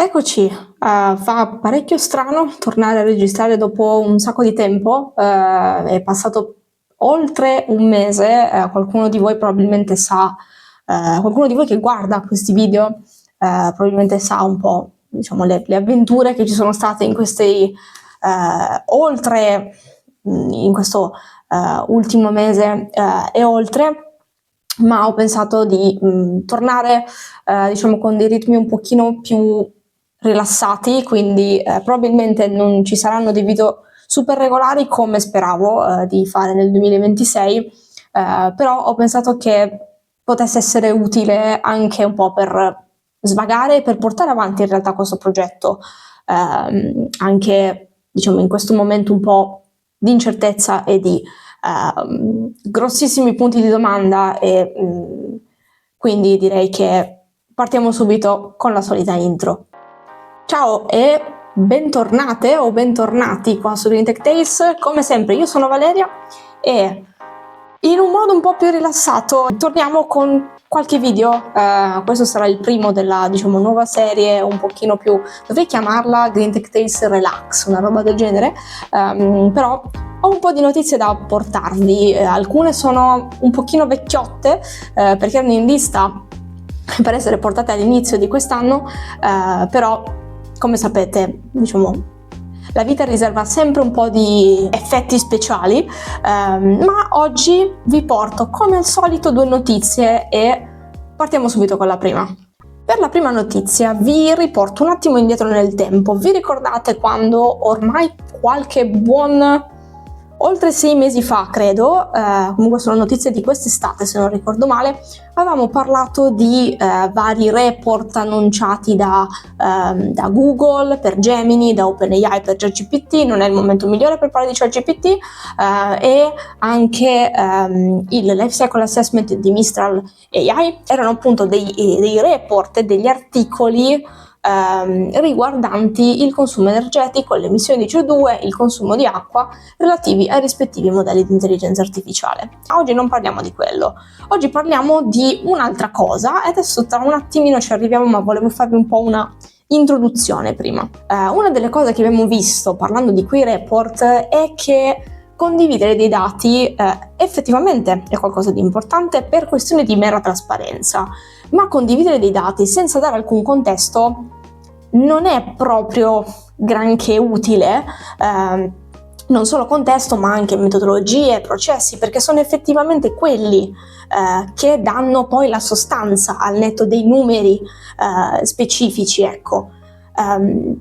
Eccoci, fa parecchio strano tornare a registrare dopo un sacco di tempo, è passato oltre un mese, qualcuno di voi probabilmente sa, qualcuno di voi che guarda questi video, probabilmente sa un po', diciamo, le avventure che ci sono state in questi, oltre, in questo ultimo mese e oltre, ma ho pensato di tornare, diciamo, con dei ritmi un pochino più rilassati, quindi probabilmente non ci saranno dei video super regolari come speravo di fare nel 2026, però ho pensato che potesse essere utile anche un po' per svagare e per portare avanti in realtà questo progetto, anche diciamo in questo momento un po' di incertezza e di grossissimi punti di domanda e quindi direi che partiamo subito con la solita intro. Ciao e bentornate o bentornati qua su Green Tech Tales. Come sempre io sono Valeria e in un modo un po' più rilassato torniamo con qualche video. Questo sarà il primo della, diciamo, nuova serie un pochino più, dovrei chiamarla Green Tech Tales Relax, una roba del genere, però ho un po' di notizie da portarvi. Alcune sono un pochino vecchiotte perché erano in lista per essere portate all'inizio di quest'anno, però come sapete, diciamo, la vita riserva sempre un po' di effetti speciali, ma oggi vi porto come al solito due notizie e partiamo subito con la prima. Per la prima notizia vi riporto un attimo indietro nel tempo. Vi ricordate quando ormai qualche buon oltre 6 mesi fa, credo, comunque sono notizie di quest'estate se non ricordo male, avevamo parlato di vari report annunciati da Google per Gemini, da OpenAI per ChatGPT. Non è il momento migliore per parlare di ChatGPT, e anche il Life Cycle Assessment di Mistral AI. Erano appunto dei report e degli articoli riguardanti il consumo energetico, le emissioni di CO2, il consumo di acqua relativi ai rispettivi modelli di intelligenza artificiale. Oggi non parliamo di quello, oggi parliamo di un'altra cosa e adesso tra un attimino ci arriviamo, ma volevo farvi un po' una introduzione prima. Una delle cose che abbiamo visto parlando di quei report è che condividere dei dati effettivamente è qualcosa di importante per questione di mera trasparenza, ma condividere dei dati senza dare alcun contesto non è proprio granché utile, non solo contesto ma anche metodologie, processi, perché sono effettivamente quelli che danno poi la sostanza al netto dei numeri specifici, ecco.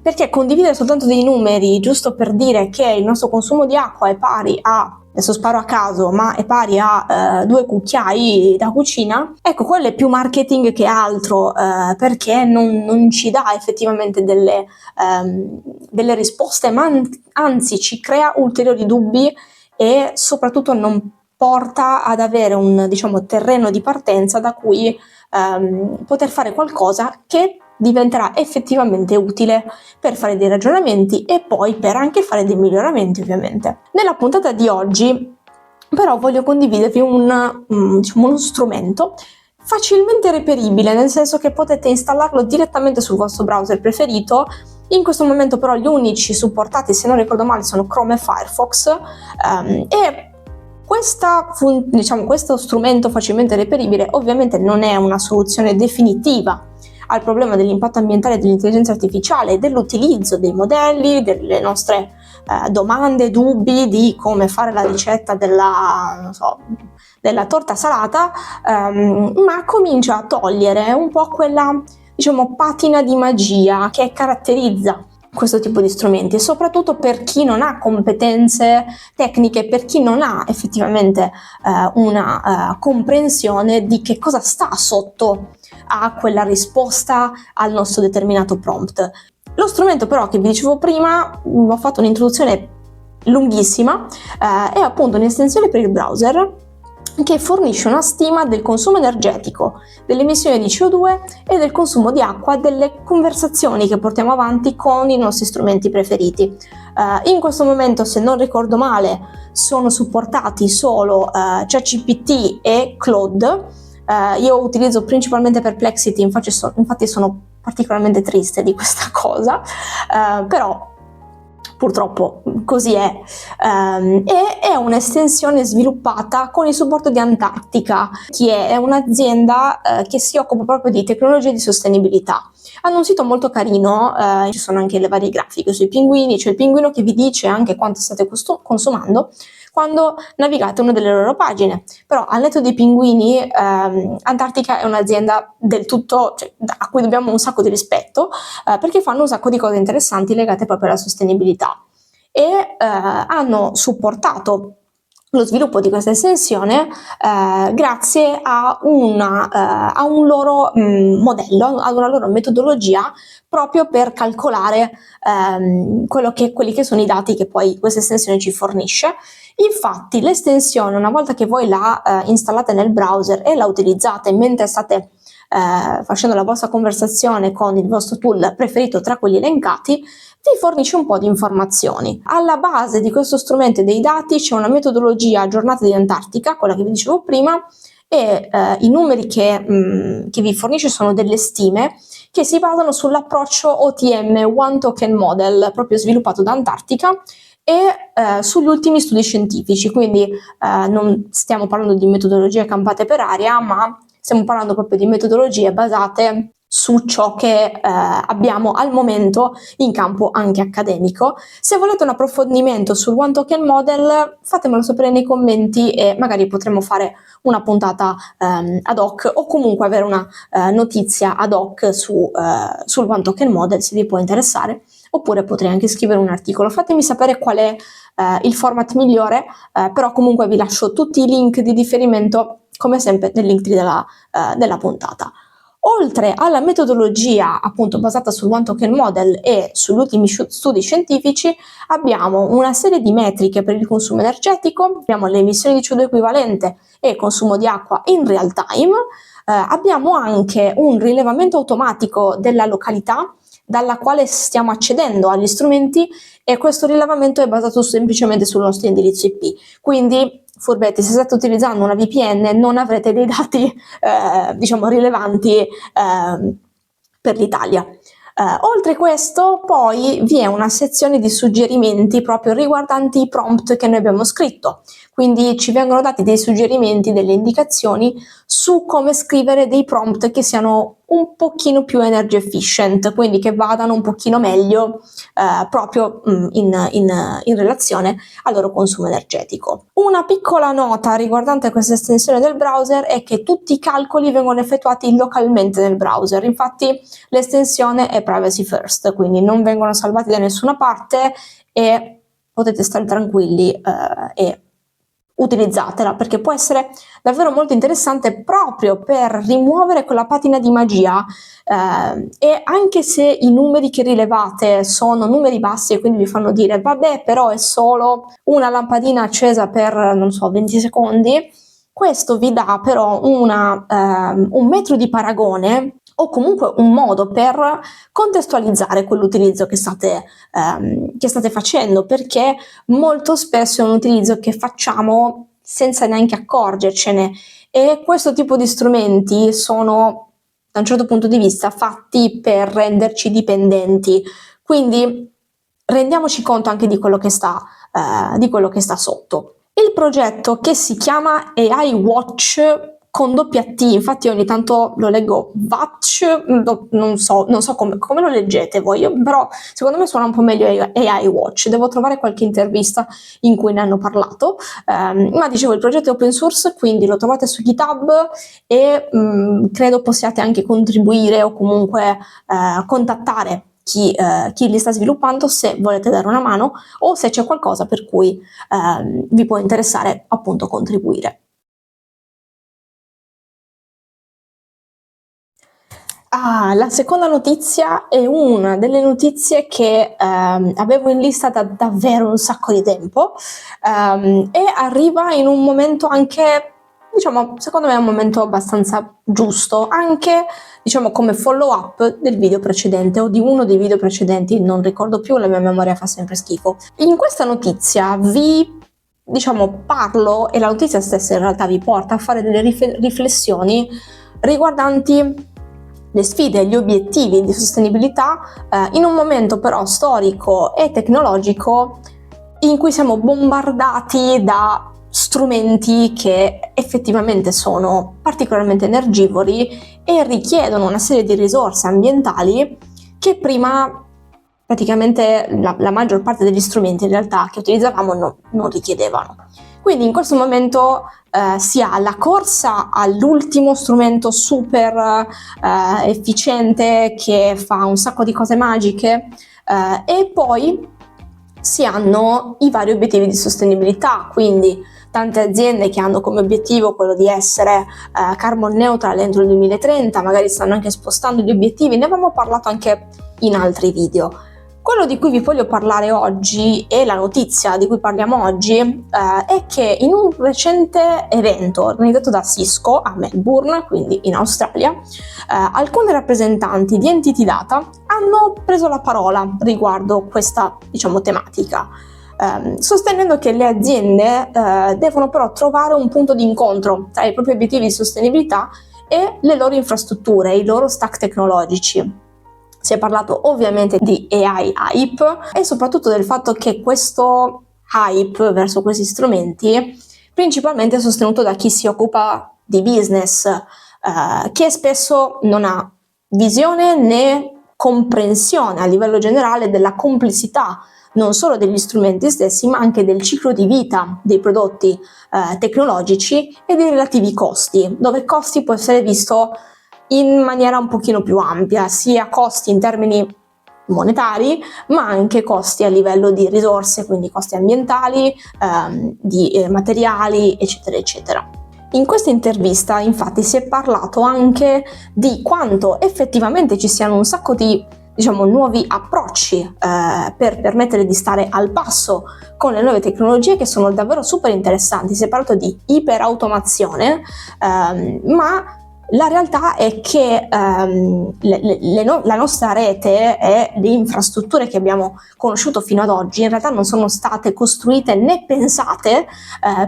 Perché condividere soltanto dei numeri giusto per dire che il nostro consumo di acqua è pari a, adesso sparo a caso, ma è pari a 2 cucchiai da cucina, ecco, quello è più marketing che altro, perché non ci dà effettivamente delle risposte, ma anzi ci crea ulteriori dubbi e soprattutto non porta ad avere un, diciamo, terreno di partenza da cui poter fare qualcosa che diventerà effettivamente utile per fare dei ragionamenti e poi per anche fare dei miglioramenti, ovviamente. Nella puntata di oggi però voglio condividervi diciamo, uno strumento facilmente reperibile, nel senso che potete installarlo direttamente sul vostro browser preferito. In questo momento però gli unici supportati, se non ricordo male, sono Chrome e Firefox, e questo strumento facilmente reperibile ovviamente non è una soluzione definitiva al problema dell'impatto ambientale dell'intelligenza artificiale e dell'utilizzo dei modelli, delle nostre domande, dubbi di come fare la ricetta della torta salata, ma comincia a togliere un po' quella, diciamo, patina di magia che caratterizza questo tipo di strumenti, e soprattutto per chi non ha competenze tecniche, per chi non ha effettivamente una comprensione di che cosa sta sotto a quella risposta al nostro determinato prompt. Lo strumento però che vi dicevo prima, ho fatto un'introduzione lunghissima, è appunto un'estensione per il browser che fornisce una stima del consumo energetico, delle emissioni di CO2 e del consumo di acqua delle conversazioni che portiamo avanti con i nostri strumenti preferiti. In questo momento, se non ricordo male, sono supportati solo ChatGPT e Claude. Io utilizzo principalmente Perplexity, infatti sono particolarmente triste di questa cosa, però purtroppo così è. E è un'estensione sviluppata con il supporto di Antarctica, che è un'azienda che si occupa proprio di tecnologie di sostenibilità. Hanno un sito molto carino, ci sono anche le varie grafiche sui pinguini, c'è il pinguino che vi dice anche quanto state consumando quando navigate una delle loro pagine. Però al netto dei pinguini, Antarctica è un'azienda del tutto, cioè, a cui dobbiamo un sacco di rispetto, perché fanno un sacco di cose interessanti legate proprio alla sostenibilità e hanno supportato lo sviluppo di questa estensione grazie a un loro modello, ad una loro metodologia proprio per calcolare quelli che sono i dati che poi questa estensione ci fornisce. Infatti l'estensione, una volta che voi la installate nel browser e la utilizzate mentre state facendo la vostra conversazione con il vostro tool preferito tra quelli elencati, vi fornisce un po' di informazioni. Alla base di questo strumento e dei dati c'è una metodologia aggiornata di Antarctica, quella che vi dicevo prima, e i numeri che vi fornisce sono delle stime che si basano sull'approccio OTM, One Token Model, proprio sviluppato da Antarctica, e sugli ultimi studi scientifici, quindi non stiamo parlando di metodologie campate per aria, ma stiamo parlando proprio di metodologie basate su ciò che abbiamo al momento in campo anche accademico. Se volete un approfondimento sul One Token Model, fatemelo sapere nei commenti e magari potremo fare una puntata ad hoc o comunque avere una notizia ad hoc sul One Token Model, se vi può interessare, oppure potrei anche scrivere un articolo. Fatemi sapere qual è il format migliore, però comunque vi lascio tutti i link di riferimento come sempre nel link della puntata. Oltre alla metodologia appunto basata sul One Token Model e sugli ultimi studi scientifici, abbiamo una serie di metriche per il consumo energetico, abbiamo le emissioni di CO2 equivalente e il consumo di acqua in real time, abbiamo anche un rilevamento automatico della località dalla quale stiamo accedendo agli strumenti, e questo rilevamento è basato semplicemente sul nostro indirizzo IP. Quindi, furbetti, se state utilizzando una VPN non avrete dei dati diciamo rilevanti per l'Italia. Oltre questo, poi vi è una sezione di suggerimenti proprio riguardanti i prompt che noi abbiamo scritto. Quindi ci vengono dati dei suggerimenti, delle indicazioni su come scrivere dei prompt che siano un pochino più energy efficient, quindi che vadano un pochino meglio proprio in relazione al loro consumo energetico. Una piccola nota riguardante questa estensione del browser è che tutti i calcoli vengono effettuati localmente nel browser, infatti l'estensione è privacy first, quindi non vengono salvati da nessuna parte e potete stare tranquilli e utilizzatela, perché può essere davvero molto interessante proprio per rimuovere quella patina di magia e anche se i numeri che rilevate sono numeri bassi e quindi vi fanno dire vabbè però è solo una lampadina accesa per non so 20 secondi, questo vi dà però un metro di paragone o comunque un modo per contestualizzare quell'utilizzo che state facendo, perché molto spesso è un utilizzo che facciamo senza neanche accorgercene, e questo tipo di strumenti sono, da un certo punto di vista, fatti per renderci dipendenti, quindi rendiamoci conto anche di quello che sta sotto. Il progetto, che si chiama AI Watch con doppia T, infatti ogni tanto lo leggo Watch, non so come lo leggete voi, però secondo me suona un po' meglio AI Watch, devo trovare qualche intervista in cui ne hanno parlato, ma dicevo il progetto è open source, quindi lo trovate su GitHub e credo possiate anche contribuire o comunque contattare chi li sta sviluppando se volete dare una mano o se c'è qualcosa per cui vi può interessare appunto contribuire. La seconda notizia è una delle notizie che avevo in lista da davvero un sacco di tempo e arriva in un momento anche, diciamo, secondo me è un momento abbastanza giusto, anche diciamo come follow up del video precedente o di uno dei video precedenti, non ricordo più, la mia memoria fa sempre schifo. In questa notizia parlo, e la notizia stessa in realtà vi porta a fare delle riflessioni riguardanti le sfide e gli obiettivi di sostenibilità in un momento però storico e tecnologico in cui siamo bombardati da strumenti che effettivamente sono particolarmente energivori e richiedono una serie di risorse ambientali che prima praticamente la maggior parte degli strumenti in realtà che utilizzavamo non richiedevano. Quindi in questo momento si ha la corsa all'ultimo strumento super efficiente che fa un sacco di cose magiche e poi si hanno i vari obiettivi di sostenibilità, quindi tante aziende che hanno come obiettivo quello di essere carbon neutral entro il 2030, magari stanno anche spostando gli obiettivi, ne avevamo parlato anche in altri video. Quello di cui vi voglio parlare oggi e la notizia di cui parliamo oggi è che in un recente evento organizzato da Cisco a Melbourne, quindi in Australia, alcuni rappresentanti di Entity Data hanno preso la parola riguardo questa, tematica, sostenendo che le aziende devono però trovare un punto di incontro tra i propri obiettivi di sostenibilità e le loro infrastrutture, i loro stack tecnologici. Si è parlato ovviamente di AI hype e soprattutto del fatto che questo hype verso questi strumenti principalmente è sostenuto da chi si occupa di business, che spesso non ha visione né comprensione a livello generale della complessità non solo degli strumenti stessi, ma anche del ciclo di vita dei prodotti tecnologici e dei relativi costi, dove costi può essere visto in maniera un pochino più ampia, sia costi in termini monetari, ma anche costi a livello di risorse, quindi costi ambientali, di materiali, eccetera, eccetera. In questa intervista, infatti, si è parlato anche di quanto effettivamente ci siano un sacco di nuovi approcci per permettere di stare al passo con le nuove tecnologie che sono davvero super interessanti. Si è parlato di iperautomazione, ma la realtà è che la nostra rete e le infrastrutture che abbiamo conosciuto fino ad oggi in realtà non sono state costruite né pensate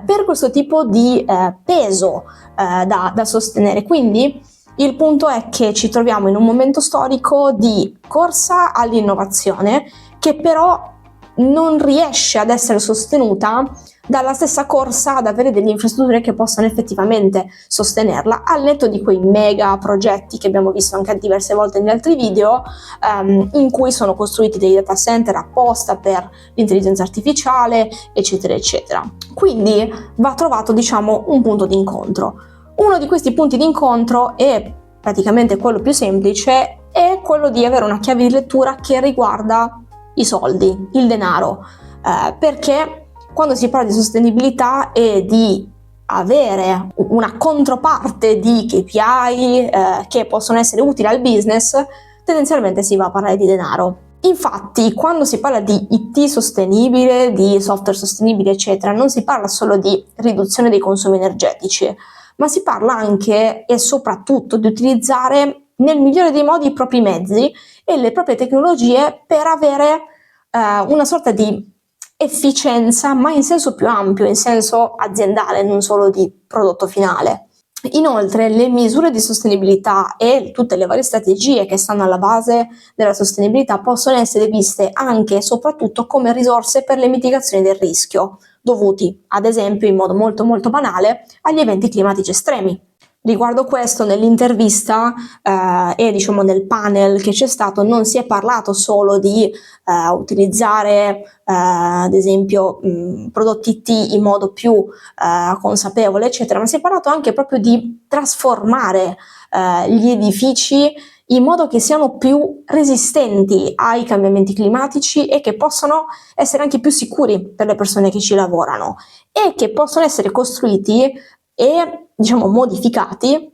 per questo tipo di peso da sostenere. Quindi il punto è che ci troviamo in un momento storico di corsa all'innovazione che però non riesce ad essere sostenuta dalla stessa corsa ad avere delle infrastrutture che possano effettivamente sostenerla, al netto di quei mega progetti che abbiamo visto anche diverse volte negli altri video, in cui sono costruiti dei data center apposta per l'intelligenza artificiale, eccetera, eccetera. Quindi va trovato, un punto di incontro. Uno di questi punti di incontro è praticamente quello più semplice, è quello di avere una chiave di lettura che riguarda i soldi, il denaro, perché quando si parla di sostenibilità e di avere una controparte di KPI che possono essere utili al business, tendenzialmente si va a parlare di denaro. Infatti, quando si parla di IT sostenibile, di software sostenibile, eccetera, non si parla solo di riduzione dei consumi energetici, ma si parla anche e soprattutto di utilizzare nel migliore dei modi i propri mezzi e le proprie tecnologie per avere una sorta di efficienza, ma in senso più ampio, in senso aziendale, non solo di prodotto finale. Inoltre, le misure di sostenibilità e tutte le varie strategie che stanno alla base della sostenibilità possono essere viste anche e soprattutto come risorse per le mitigazioni del rischio, dovuti, ad esempio, in modo molto molto banale, agli eventi climatici estremi. Riguardo questo, nell'intervista e nel panel che c'è stato, non si è parlato solo di utilizzare ad esempio prodotti IT in modo più consapevole, eccetera, ma si è parlato anche proprio di trasformare gli edifici in modo che siano più resistenti ai cambiamenti climatici e che possano essere anche più sicuri per le persone che ci lavorano e che possono essere costruiti e modificati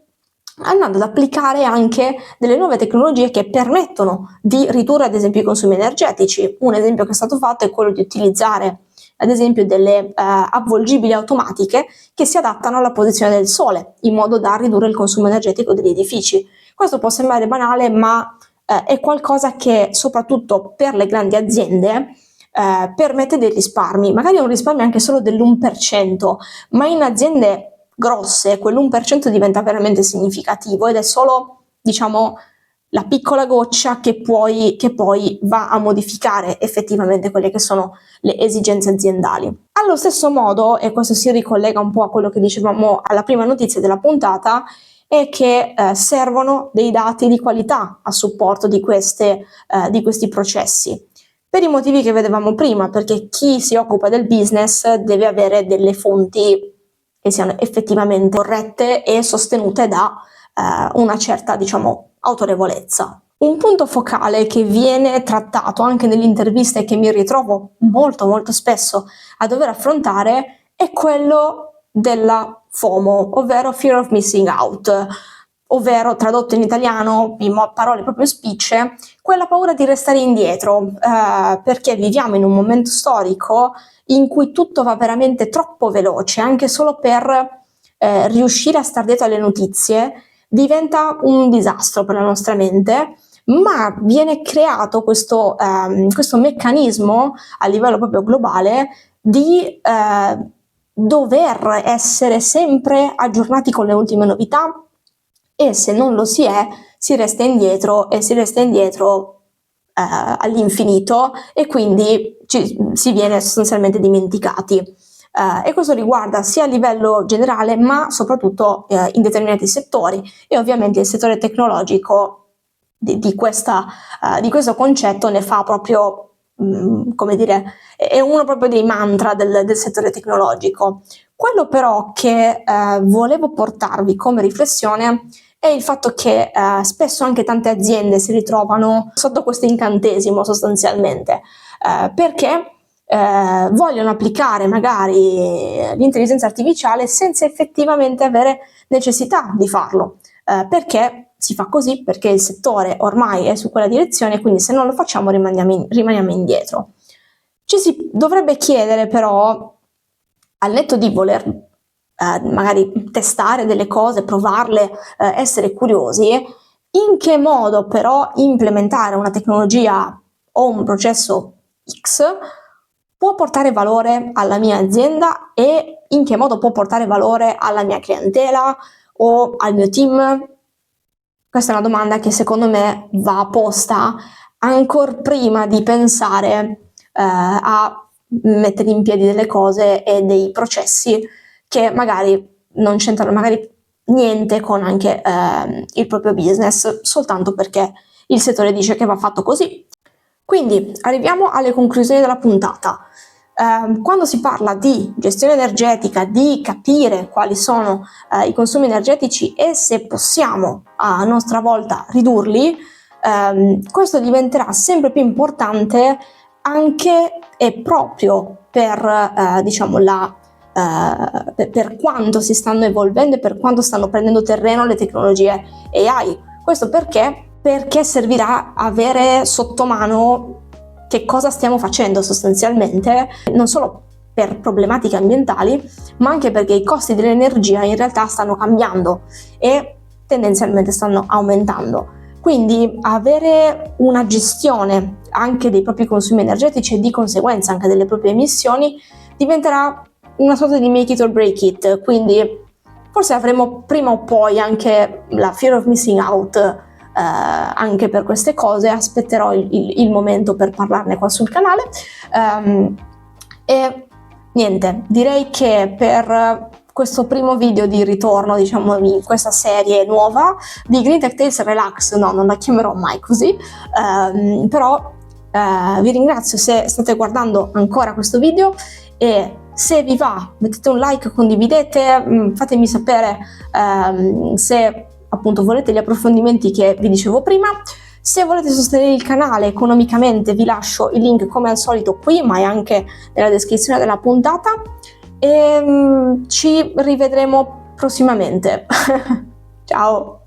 andando ad applicare anche delle nuove tecnologie che permettono di ridurre ad esempio i consumi energetici. Un esempio che è stato fatto è quello di utilizzare ad esempio delle avvolgibili automatiche che si adattano alla posizione del sole in modo da ridurre il consumo energetico degli edifici. Questo può sembrare banale, ma è qualcosa che soprattutto per le grandi aziende permette dei risparmi, magari un risparmio anche solo dell'1%, ma in aziende grosse quell'1% diventa veramente significativo ed è solo la piccola goccia che poi va a modificare effettivamente quelle che sono le esigenze aziendali. Allo stesso modo, e questo si ricollega un po' a quello che dicevamo alla prima notizia della puntata, è che servono dei dati di qualità a supporto di questi processi. Per i motivi che vedevamo prima, perché chi si occupa del business deve avere delle fonti che siano effettivamente corrette e sostenute da una certa, diciamo, autorevolezza. Un punto focale che viene trattato anche nelle interviste e che mi ritrovo molto spesso a dover affrontare è quello della FOMO, ovvero Fear of Missing Out, ovvero tradotto in italiano, in parole proprio spicce, quella paura di restare indietro, perché viviamo in un momento storico in cui tutto va veramente troppo veloce, anche solo per riuscire a star dietro alle notizie diventa un disastro per la nostra mente, ma viene creato questo meccanismo a livello proprio globale di dover essere sempre aggiornati con le ultime novità, e se non lo si è, si resta indietro all'infinito, e quindi si viene sostanzialmente dimenticati. E questo riguarda sia a livello generale ma soprattutto in determinati settori, e ovviamente il settore tecnologico di questo concetto ne fa proprio, come dire, è uno proprio dei mantra del settore tecnologico. Quello però che volevo portarvi come riflessione è il fatto che spesso anche tante aziende si ritrovano sotto questo incantesimo sostanzialmente, perché vogliono applicare magari l'intelligenza artificiale senza effettivamente avere necessità di farlo, perché si fa così, perché il settore ormai è su quella direzione, quindi se non lo facciamo rimaniamo indietro. Ci si dovrebbe chiedere però, al netto di voler magari testare delle cose, provarle, essere curiosi, in che modo però implementare una tecnologia o un processo X può portare valore alla mia azienda e in che modo può portare valore alla mia clientela o al mio team? Questa è una domanda che secondo me va posta ancora prima di pensare a mettere in piedi delle cose e dei processi che magari non c'entrano magari niente con anche il proprio business, soltanto perché il settore dice che va fatto così. Quindi arriviamo alle conclusioni della puntata. Quando si parla di gestione energetica, di capire quali sono i consumi energetici e se possiamo a nostra volta ridurli, questo diventerà sempre più importante anche e proprio per diciamo per quanto si stanno evolvendo e per quanto stanno prendendo terreno le tecnologie AI. Questo perché servirà avere sotto mano che cosa stiamo facendo sostanzialmente, non solo per problematiche ambientali, ma anche perché i costi dell'energia in realtà stanno cambiando e tendenzialmente stanno aumentando. Quindi avere una gestione anche dei propri consumi energetici e di conseguenza anche delle proprie emissioni diventerà una sorta di make it or break it, quindi forse avremo prima o poi anche la fear of missing out anche per queste cose. Aspetterò il momento per parlarne qua sul canale. E niente, direi che per questo primo video di ritorno, diciamo, in questa serie nuova di Green Tech Tales Relax, no, non la chiamerò mai così, però vi ringrazio se state guardando ancora questo video, e se vi va mettete un like, condividete, fatemi sapere se appunto volete gli approfondimenti che vi dicevo prima. Se volete sostenere il canale economicamente vi lascio il link come al solito qui, ma è anche nella descrizione della puntata, e ci rivedremo prossimamente. Ciao!